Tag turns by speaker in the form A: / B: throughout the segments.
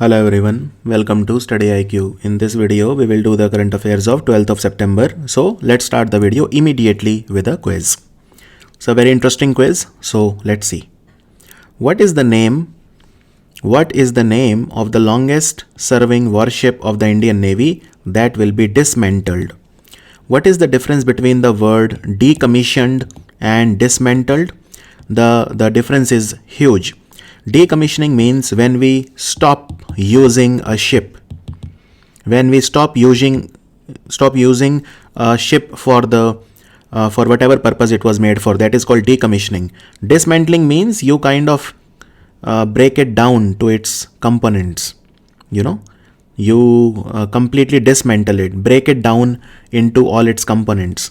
A: Hello everyone, welcome to Study IQ. In this video, we will do the current affairs of 12th of September. So let's start the video immediately with a quiz. It's a very interesting quiz. So let's see. What is the name of the longest serving warship of the Indian Navy that will be dismantled? What is the difference between the word decommissioned and dismantled? The difference is huge. Decommissioning means when we stop using a ship. When we stop using a ship for whatever purpose it was made for, that is called decommissioning. Dismantling means you kind of break it down to its components. You completely dismantle it, break it down into all its components.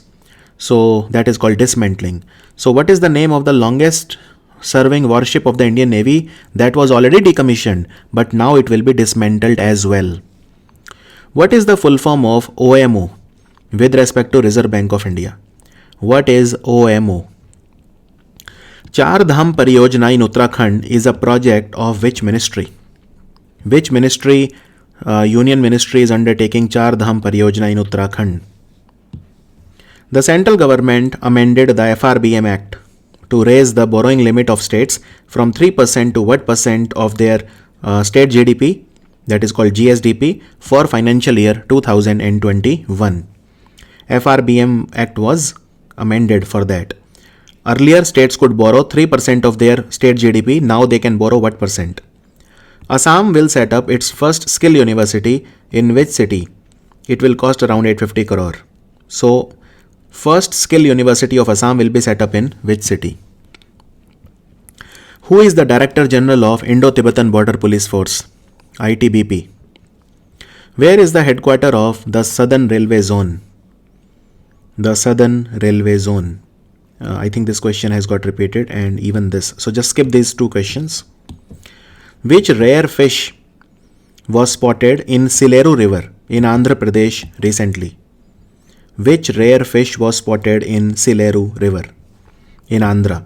A: So that is called dismantling. So what is the name of the longest serving warship of the Indian Navy that was already decommissioned, but now it will be dismantled as well? What is the full form of OMO with respect to Reserve Bank of India? What is OMO? Char Dham Pariyojana in Uttarakhand is a project of which ministry? Which ministry, Union Ministry, is undertaking Char Dham Pariyojana in Uttarakhand? The central government amended the FRBM Act to raise the borrowing limit of states from 3% to what percent of their state GDP, that is called GSDP, for financial year 2021. FRBM Act was amended for that. Earlier, states could borrow 3% of their state GDP. Now they can borrow what percent? Assam will set up its first skill university in which city? It will cost around 850 crore. So, first skill university of Assam will be set up in which city? Who is the Director General of Indo-Tibetan Border Police Force? ITBP. Where is the headquarter of the Southern Railway Zone? The Southern Railway Zone. I think this question has got repeated, and even this. So just skip these two questions. Which rare fish was spotted in Sileru River in Andhra Pradesh recently? Which rare fish was spotted in Sileru River in Andhra?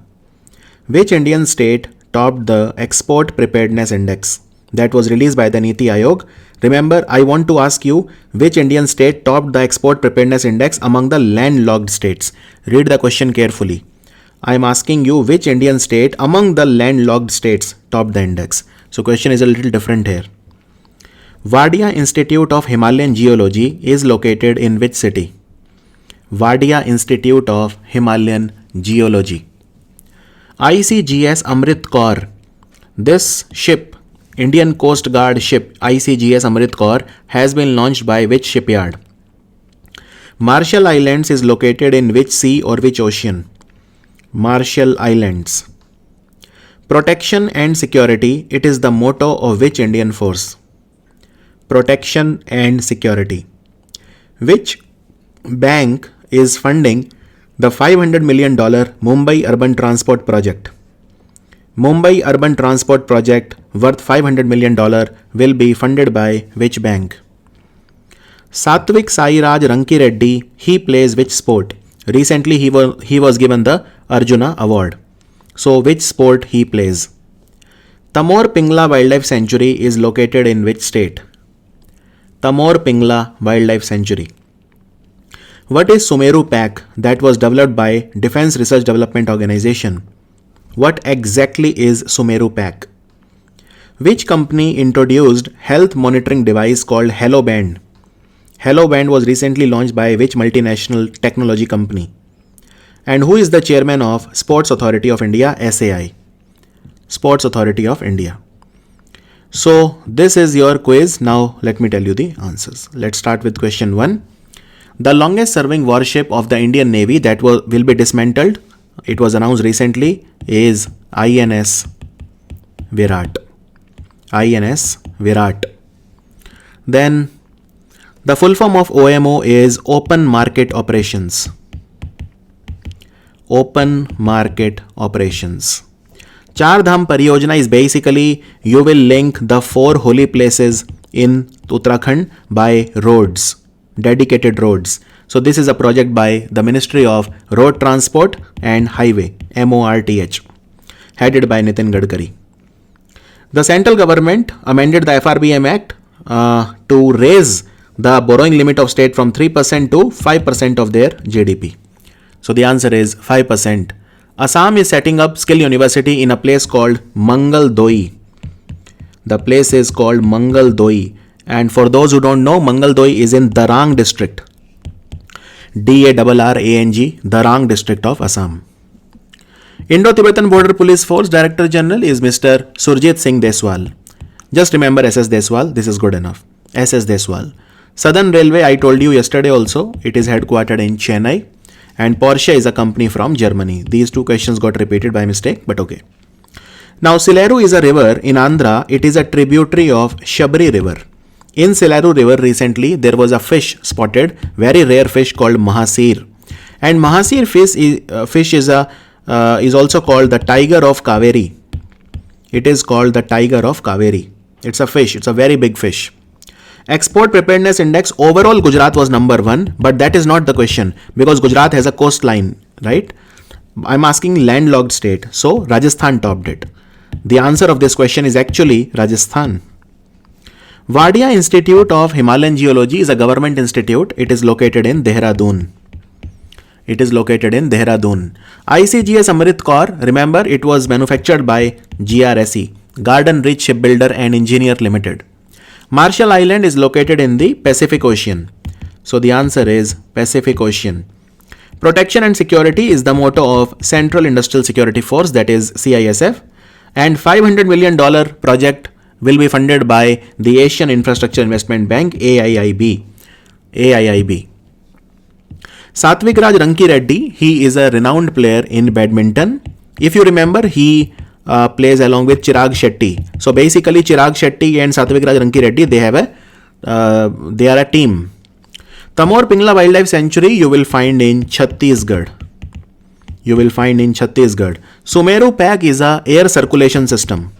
A: Which Indian state topped the Export Preparedness Index that was released by the Niti Aayog? Remember, I want to ask you which Indian state topped the Export Preparedness Index among the landlocked states. Read the question carefully. I am asking you which Indian state among the landlocked states topped the index. So question is a little different here. Wadia Institute of Himalayan Geology is located in which city? Wadia Institute of Himalayan Geology. ICGS Amrit Kaur. This ship, Indian Coast Guard ship ICGS Amrit Kaur, has been launched by which shipyard? Marshall Islands is located in which sea or which ocean? Marshall Islands. Protection and security, it is the motto of which Indian force? Protection and security. Which bank is funding the $500 million Mumbai Urban Transport Project? Mumbai Urban Transport Project worth $500 million will be funded by which bank? Satvik Sairaj Rankireddy, he plays which sport? Recently he was given the Arjuna Award. So which sport he plays? Tamor Pingla Wildlife Sanctuary is located in which state? Tamor Pingla Wildlife Sanctuary. What is Sumeru Pack that was developed by Defense Research Development Organization? What exactly is Sumeru Pack? Which company introduced health monitoring device called HelloBand? HelloBand was recently launched by which multinational technology company? And who is the chairman of Sports Authority of India, SAI? Sports Authority of India. So this is your quiz. Now let me tell you the answers. Let's start with question 1. The longest serving warship of the Indian Navy that will be dismantled, it was announced recently, is INS Virat. INS Virat. Then the full form of OMO is Open Market Operations. Open Market Operations. Char Dham Pariyojana is basically you will link the 4 holy places in Uttarakhand by roads, dedicated roads. So this is a project by the Ministry of Road Transport and Highway, MORTH, headed by Nitin Gadkari. The central government amended the FRBM Act to raise the borrowing limit of state from 3% to 5% of their GDP. So the answer is 5%. Assam is setting up skill university in a place called Mangal Doi. The place is called Mangal Doi. And for those who don't know, Mangal Doi is in Darang district. DARRANG, Darang district of Assam. Indo-Tibetan Border Police Force Director General is Mr. Surjit Singh Deswal. Just remember SS Deswal, this is good enough. SS Deswal. Southern Railway, I told you yesterday also, it is headquartered in Chennai. And Porsche is a company from Germany. These two questions got repeated by mistake, but okay. Now, Sileru is a river in Andhra. It is a tributary of Shabri River. In Sileru River recently, there was a fish spotted, very rare fish called Mahasir. And Mahasir fish is also called the tiger of Kaveri. It is called the tiger of Kaveri. It's a fish. It's a very big fish. Export Preparedness Index, overall Gujarat was number 1, but that is not the question because Gujarat has a coastline, right? I'm asking landlocked state. So Rajasthan topped it. The answer of this question is actually Rajasthan. Wadia Institute of Himalayan Geology is a government institute. It is located in Dehradun. ICGS Amrit Kaur, remember it was manufactured by GRSE, Garden Rich Shipbuilder and Engineer Limited. Marshall Island is located in the Pacific Ocean. So the answer is Pacific Ocean. Protection and security is the motto of Central Industrial Security Force, that is CISF. And $500 million project will be funded by the Asian Infrastructure Investment Bank, AIIB. Satvik Raj Ranki Reddy, he is a renowned player in badminton. If you remember, he plays along with Chirag Shetty. So basically Chirag Shetty and Satvik Raj Ranki Reddy, they are a team. Tamor Pingla Wildlife Sanctuary you will find in Chhattisgarh. Sumeru Pack is a air circulation system.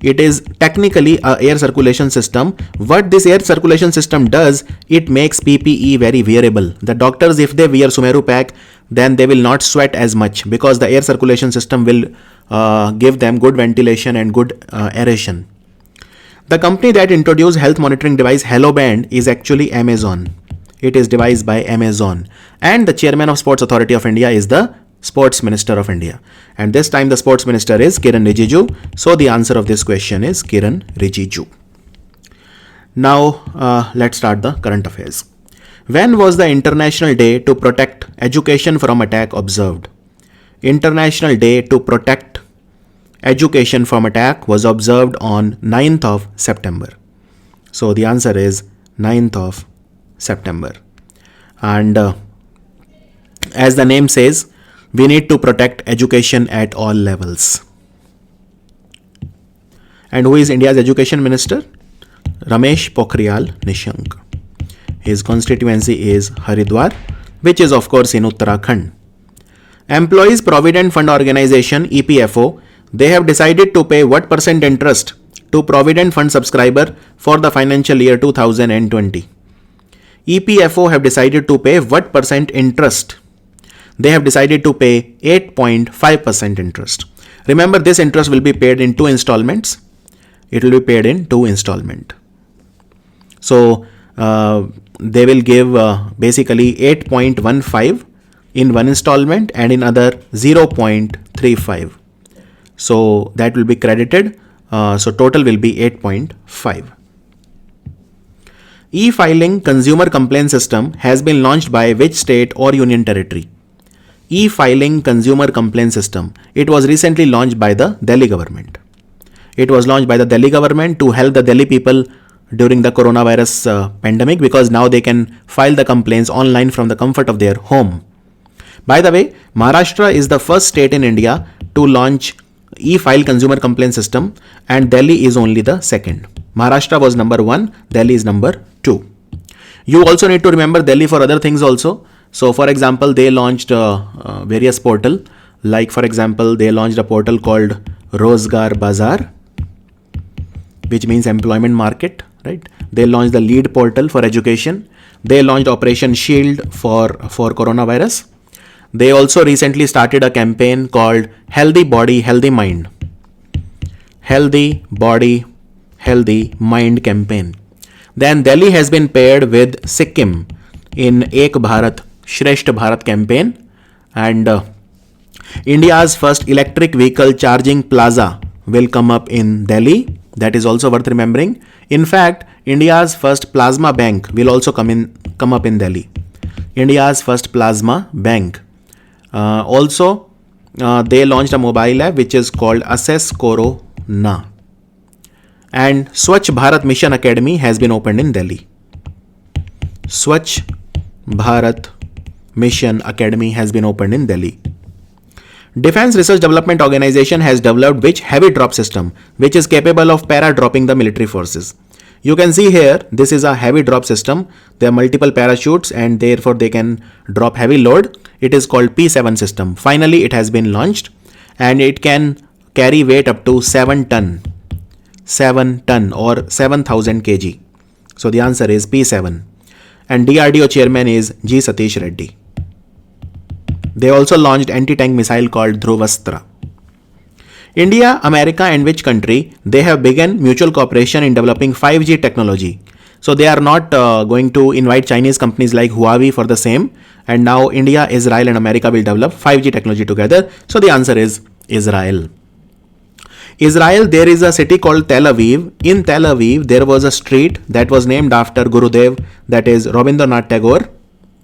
A: It is technically a air circulation system. What this air circulation system does, it makes PPE very wearable. The doctors, if they wear Sumeru Pack, then they will not sweat as much because the air circulation system will give them good ventilation and good aeration. The company that introduced health monitoring device HelloBand is actually Amazon. It is devised by Amazon. And the chairman of Sports Authority of India is the Sports Minister of India. And this time the Sports Minister is Kiran Rijiju. So the answer of this question is Kiran Rijiju. Now let's start the current affairs. When was the International Day to Protect Education from Attack observed? International Day to Protect Education from Attack was observed on 9th of September. So the answer is 9th of September. And as the name says, we need to protect education at all levels. And who is India's Education Minister? Ramesh Pokhriyal Nishank. His constituency is Haridwar, which is of course in Uttarakhand. Employees Provident Fund Organization, EPFO, they have decided to pay what percent interest to Provident Fund subscriber for the financial year 2020. EPFO have decided to pay what percent interest? They have decided to pay 8.5% interest. Remember, this interest will be paid in 2 installments. It will be paid in 2 installments. So they will give basically 8.15 in 1 installment and in other 0.35. So that will be credited. So total will be 8.5. E-filing consumer complaint system has been launched by which state or union territory? E-filing consumer complaint system. It was recently launched by the Delhi government. It was launched by the Delhi government to help the Delhi people during the coronavirus pandemic, because now they can file the complaints online from the comfort of their home. By the way, Maharashtra is the first state in India to launch e-file consumer complaint system, and Delhi is only the second. Maharashtra was number 1, Delhi is number 2. You also need to remember Delhi for other things also. So for example, they launched various portal, like for example, they launched a portal called Rozgar Bazaar, which means employment market, right? They launched the Lead portal for education. They launched Operation Shield for coronavirus. They also recently started a campaign called Healthy Body, Healthy Mind. Healthy Body, Healthy Mind campaign. Then Delhi has been paired with Sikkim in Ek Bharat, Shresht Bharat campaign. And India's first electric vehicle charging plaza will come up in Delhi. That is also worth remembering. In fact, India's first plasma bank will also come up in Delhi. India's first plasma bank. Also, they launched a mobile app which is called Assess Corona. And Swachh Bharat Mission Academy has been opened in Delhi. Swachh Bharat Mission Academy has been opened in Delhi. Defense Research Development Organization has developed which heavy drop system which is capable of para-dropping the military forces. You can see here, this is a heavy drop system. There are multiple parachutes and therefore they can drop heavy load. It is called P7 system. Finally, it has been launched and it can carry weight up to 7 ton. 7 ton or 7000 kg. So the answer is P7. And DRDO chairman is G. Satish Reddy. They also launched anti-tank missile called Dhruvastra. India, America and which country, they have begun mutual cooperation in developing 5G technology. So they are not going to invite Chinese companies like Huawei for the same. And now India, Israel and America will develop 5G technology together. So the answer is Israel. Israel, there is a city called Tel Aviv. In Tel Aviv, there was a street that was named after Gurudev, that is Rabindranath Tagore,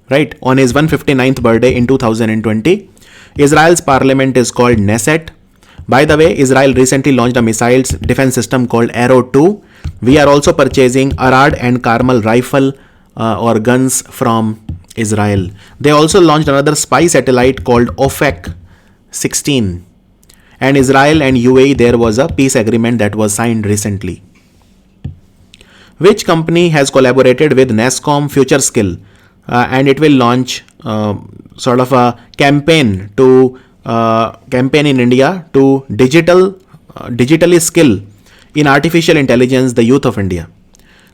A: right, on his 159th birthday in 2020. Israel's parliament is called Knesset. By the way, Israel recently launched a missiles defense system called Arrow 2. We are also purchasing Arad and Carmel rifle or guns from Israel. They also launched another spy satellite called Ofek 16. And Israel and UAE, there was a peace agreement that was signed recently. Which company has collaborated with NASSCOM Future Skill and it will launch sort of a campaign in India to digitally skill in artificial intelligence the youth of India.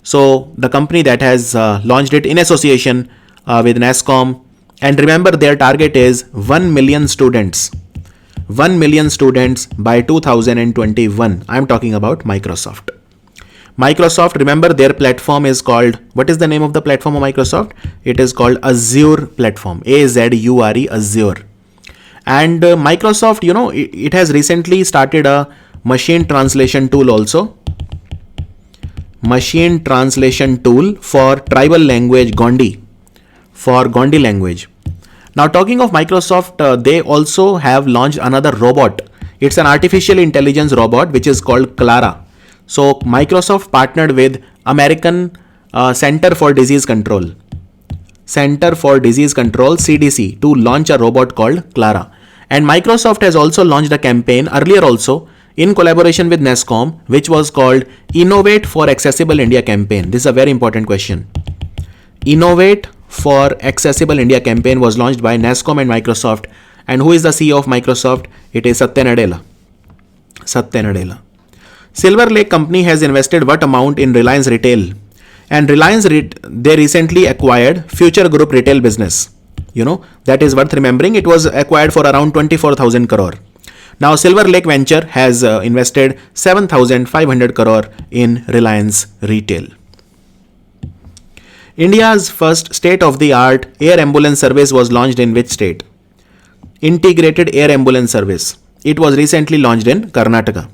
A: So the company that has launched it in association with NASSCOM, and remember their target is 1 million students. 1 million students by 2021. I am talking about Microsoft. Microsoft, remember their platform is called, what is the name of the platform of Microsoft? It is called Azure platform, Azure, Azure. And Microsoft, you know, it has recently started a machine translation tool also. Machine translation tool for tribal language Gondi, for Gondi language. Now talking of Microsoft, they also have launched another robot. It's an artificial intelligence robot which is called Clara. So Microsoft partnered with American Center for Disease Control, CDC, to launch a robot called Clara. And Microsoft has also launched a campaign earlier also in collaboration with NASSCOM, which was called Innovate for Accessible India campaign. This is a very important question. Innovate for Accessible India campaign was launched by NASSCOM and Microsoft. And who is the CEO of Microsoft? It is Satya Nadella. Silver Lake company has invested what amount in Reliance Retail? And Reliance, they recently acquired Future Group retail business. You know, that is worth remembering. It was acquired for around 24,000 crore. Now Silver Lake Venture has invested 7,500 crore in Reliance Retail. India's first state-of-the-art air ambulance service was launched in which state? Integrated Air Ambulance Service. It was recently launched in Karnataka.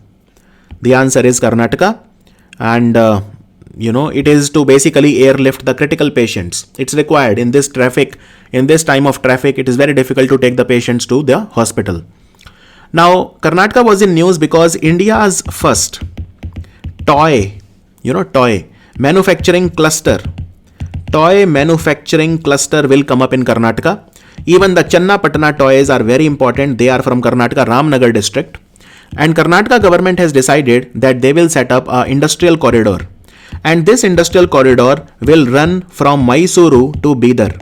A: The answer is Karnataka. And it is to basically airlift the critical patients. It's required in this time of traffic. It is very difficult to take the patients to the hospital. Now, Karnataka was in news because India's first toy manufacturing cluster will come up in Karnataka. Even the Channapatna toys are very important. They are from Karnataka, Ramnagar district. And Karnataka government has decided that they will set up an industrial corridor. And this industrial corridor will run from Mysuru to Bidar.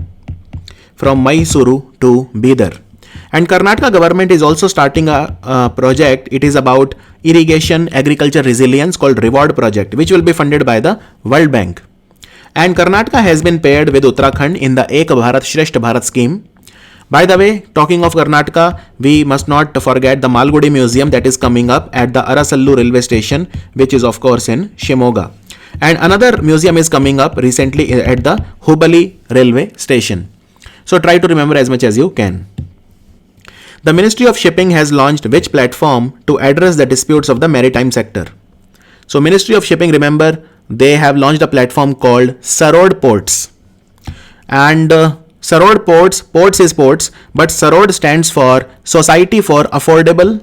A: And Karnataka government is also starting a project. It is about irrigation agriculture resilience called Reward Project, which will be funded by the World Bank. And Karnataka has been paired with Uttarakhand in the Ek Bharat Shresht Bharat scheme. By the way, talking of Karnataka, we must not forget the Malgudi Museum that is coming up at the Arasallu railway station, which is of course in Shimoga. And another museum is coming up recently at the Hubballi railway station. So try to remember as much as you can. The Ministry of Shipping has launched which platform to address the disputes of the maritime sector? So Ministry of Shipping, remember, they have launched a platform called Sarod Ports. And Sarod Ports, ports is ports, but Sarod stands for Society for Affordable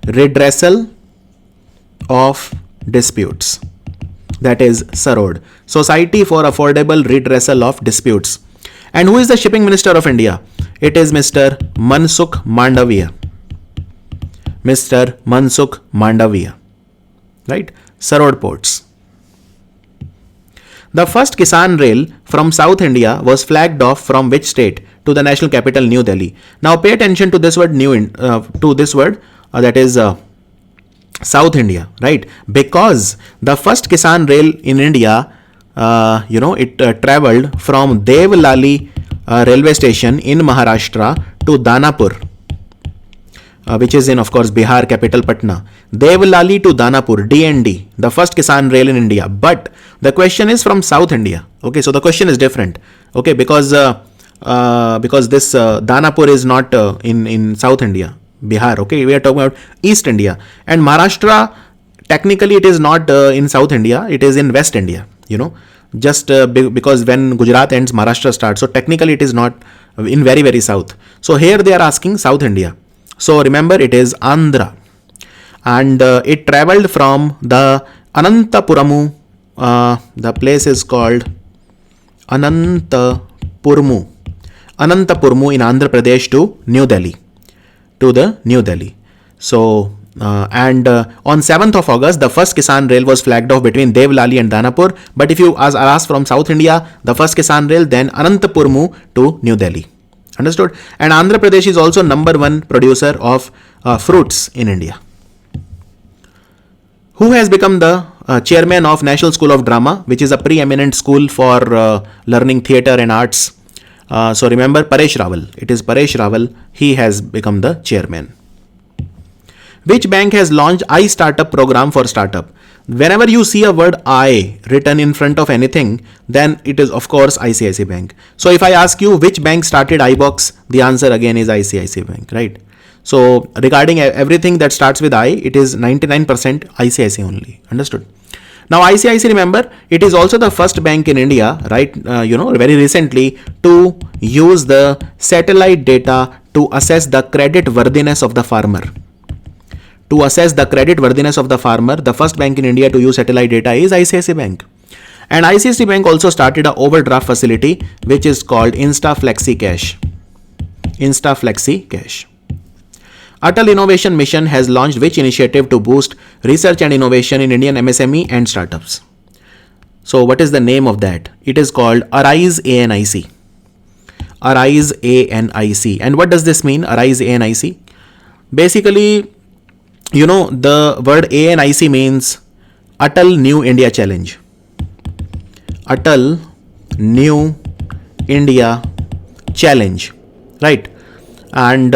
A: Redressal of Disputes. That is Sarod, Society for Affordable Redressal of Disputes. And who is the Shipping Minister of India? It is Mr. Mansukh Mandaviya. Mr. Mansukh Mandaviya. Right? Sarod Ports. The first Kisan Rail from South India was flagged off from which state to the national capital New Delhi? Now pay attention to this word that is South India, right? Because the first Kisan Rail in India, it traveled from Devlali railway station in Maharashtra to Danapur, which is in, of course, Bihar capital Patna. Devlali to Danapur, DND, the first Kisan Rail in India. But the question is from South India. Okay, so the question is different. Okay, because this Danapur is not in South India, Bihar. Okay, we are talking about East India, and Maharashtra. Technically, it is not in South India. It is in West India. Just because when Gujarat ends, Maharashtra starts. So technically, it is not in very, very south. So here they are asking South India. So remember, it is Andhra, and it traveled from the Anantapuramu. The place is called Anantapurmu in Andhra Pradesh to New Delhi, So on 7th of August, the first Kisan Rail was flagged off between Devlali and Danapur. But if you are asked from South India, the first Kisan Rail, then Anantapurmu to New Delhi. Understood? And Andhra Pradesh is also number one producer of fruits in India. Who has become the chairman of National School of Drama, which is a preeminent school for learning theatre and arts? So remember, Paresh Rawal. It is Paresh Rawal. He has become the chairman. Which bank has launched iStartup program for startup? Whenever you see a word I written in front of anything, then it is of course ICICI Bank. So if I ask you which bank started iBox, the answer again is ICICI Bank, right? So regarding everything that starts with I, it is 99% ICICI only. Understood? Now ICICI, remember, it is also the first bank in India, right? Very recently, to use the satellite data to assess the credit worthiness of the farmer. To assess the credit worthiness of the farmer, the first bank in India to use satellite data is ICICI Bank. And ICICI Bank also started an overdraft facility which is called InstaFlexi Cash. Atal Innovation Mission has launched which initiative to boost research and innovation in Indian MSME and startups? So what is the name of that? It is called Arise ANIC. Arise ANIC. And what does this mean, Arise ANIC? Basically, the word ANIC means Atal New India Challenge. Atal New India Challenge, right? And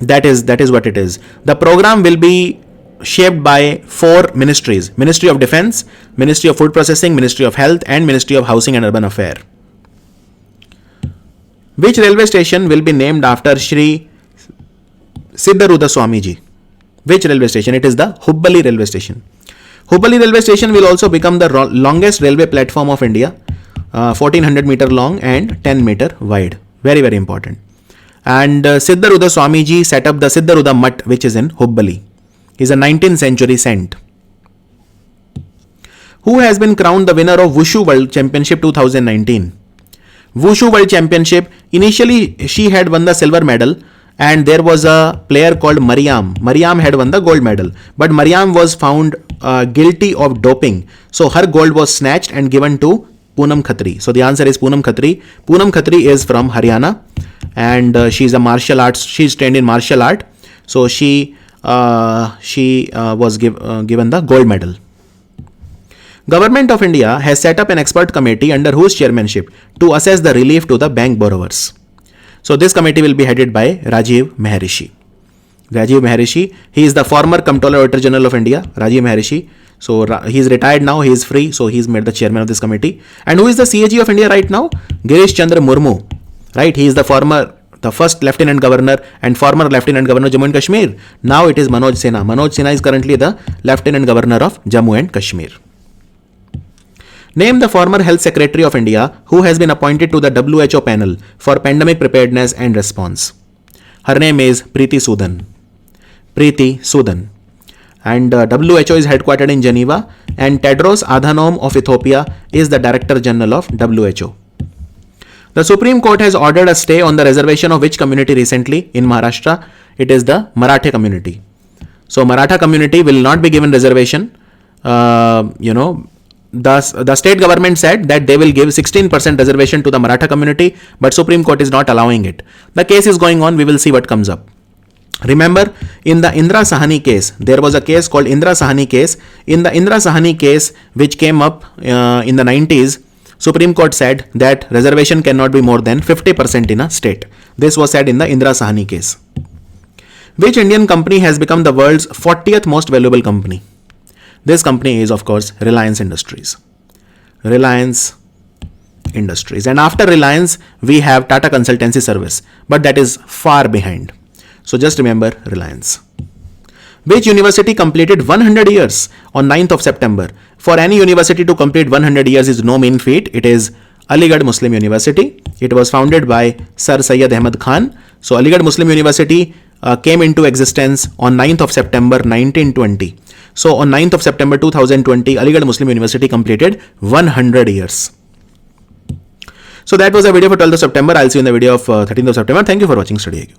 A: that is what it is. The program will be shaped by 4 ministries: Ministry of Defense, Ministry of Food Processing, Ministry of Health, and Ministry of Housing and Urban Affairs. Which railway station will be named after Shri Siddharudha Swamiji? Which railway station? It is the Hubballi railway station. Hubballi railway station will also become the longest railway platform of India, 1400 meter long and 10 meter wide. Very, very important. And Siddharudha Swamiji set up the Siddharudha Mutt, which is in Hubballi. He is a 19th century saint. Who has been crowned the winner of Wushu World Championship 2019? Wushu World Championship, initially she had won the silver medal, and there was a player called Mariam. Mariam had won the gold medal, but Mariam was found guilty of doping. So her gold was snatched and given to Poonam Khatri. So the answer is Poonam Khatri. Poonam Khatri is from Haryana, and she's a martial arts. She's trained in martial art. So she was given the gold medal. Government of India has set up an expert committee under whose chairmanship to assess the relief to the bank borrowers. So this committee will be headed by Rajiv Maharishi. Rajiv Maharishi, he is the former Comptroller Auditor General of India, Rajiv Maharishi. So he is retired now, he is free, so he is made the chairman of this committee. And who is the CAG of India right now? Girish Chandra Murmu, right? He is the first Lieutenant Governor and former Lieutenant Governor of Jammu and Kashmir. Now it is Manoj Sinha. Manoj Sinha is currently the Lieutenant Governor of Jammu and Kashmir. Name the former Health Secretary of India who has been appointed to the WHO panel for pandemic preparedness and response. Her name is Preeti Sudan. Preeti Sudan. And WHO is headquartered in Geneva, and Tedros Adhanom of Ethiopia is the Director General of WHO. The Supreme Court has ordered a stay on the reservation of which community recently in Maharashtra? It is the Maratha community. So Maratha community will not be given reservation. The state government said that they will give 16% reservation to the Maratha community, but Supreme Court is not allowing it. The case is going on. We will see what comes up. Remember, in the Indira Sahani case, there was a case called Indira Sahani case. In the Indira Sahani case, which came up in the 90s, Supreme Court said that reservation cannot be more than 50% in a state. This was said in the Indira Sahani case. Which Indian company has become the world's 40th most valuable company? This company is, of course, Reliance Industries. Reliance Industries. And after Reliance, we have Tata Consultancy Service, but that is far behind. So just remember Reliance. Which university completed 100 years on 9th of September? For any university to complete 100 years is no mean feat. It is Aligarh Muslim University. It was founded by Sir Syed Ahmad Khan. So Aligarh Muslim University came into existence on 9th of September 1920. So on 9th of September 2020, Aligarh Muslim University completed 100 years. So that was a video for 12th of September. I'll see you in the video of 13th of September. Thank you for watching Study IQ.